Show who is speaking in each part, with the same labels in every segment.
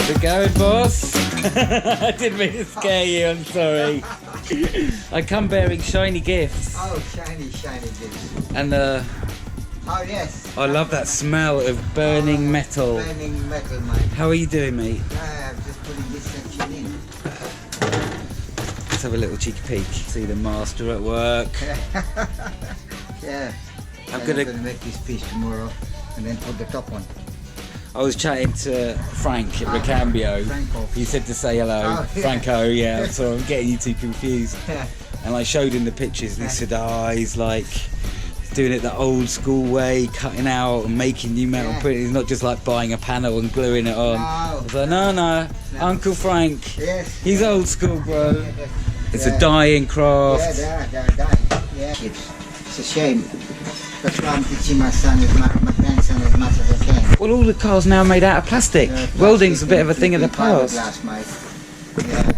Speaker 1: How's it going, boss? I didn't mean to scare you, I'm sorry. I come bearing shiny gifts.
Speaker 2: Oh, shiny gifts.
Speaker 1: And
Speaker 2: oh, yes.
Speaker 1: I love that smell of burning metal.
Speaker 2: Burning metal, mate.
Speaker 1: How are you doing, mate?
Speaker 2: I'm just putting this section in.
Speaker 1: Let's have a little cheeky peek. See the master at work.
Speaker 2: Yeah.
Speaker 1: I'm
Speaker 2: gonna
Speaker 1: gonna
Speaker 2: make this piece tomorrow and then put the top on.
Speaker 1: I was chatting to Frank at Ricambio.
Speaker 2: Franco.
Speaker 1: He said to say hello.
Speaker 2: Oh, yeah.
Speaker 1: Franco, yeah. So I'm getting you two confused.
Speaker 2: Yeah.
Speaker 1: And I showed him the pictures and he said, oh, he's like doing it the old school way, cutting out and making new metal.
Speaker 2: Yeah.
Speaker 1: He's not just like buying a panel and gluing it on.
Speaker 2: No.
Speaker 1: I was like, no, Uncle Frank.
Speaker 2: Yes.
Speaker 1: He's old school, bro.
Speaker 2: Yeah.
Speaker 1: It's a dying craft.
Speaker 2: Yeah, they're dying. Yeah. It's a shame. That's why I'm teaching my son, my grandson as much as I can.
Speaker 1: Well, all the cars now are made out of plastic. Welding's a bit of a thing of the past.
Speaker 2: Fiberglass, mate. Yeah.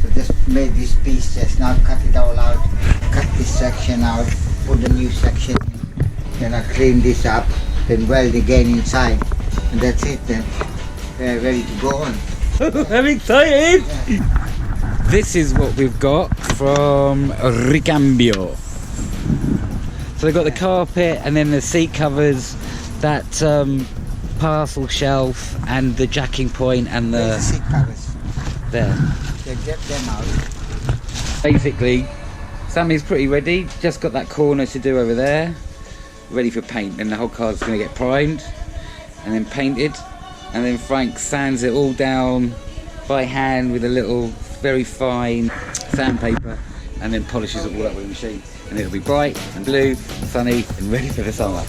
Speaker 2: So just made this piece, just now cut it all out, cut this section out, put the new section in, then I clean this up, then weld again inside, and that's it then. They're ready to go on.
Speaker 1: I'm excited!
Speaker 2: Yeah.
Speaker 1: This is what we've got from Ricambio. So they've got the carpet and then the seat covers, that parcel shelf and the jacking point and
Speaker 2: There's the seat covers.
Speaker 1: there.
Speaker 2: They get them out.
Speaker 1: Basically, Sammy's pretty ready. Just got that corner to do over there, ready for paint. And the whole car's going to get primed and then painted. And then Frank sands it all down by hand with a little very fine sandpaper, and then polishes it all up with a machine. And it'll be bright and blue, sunny and ready for the summer.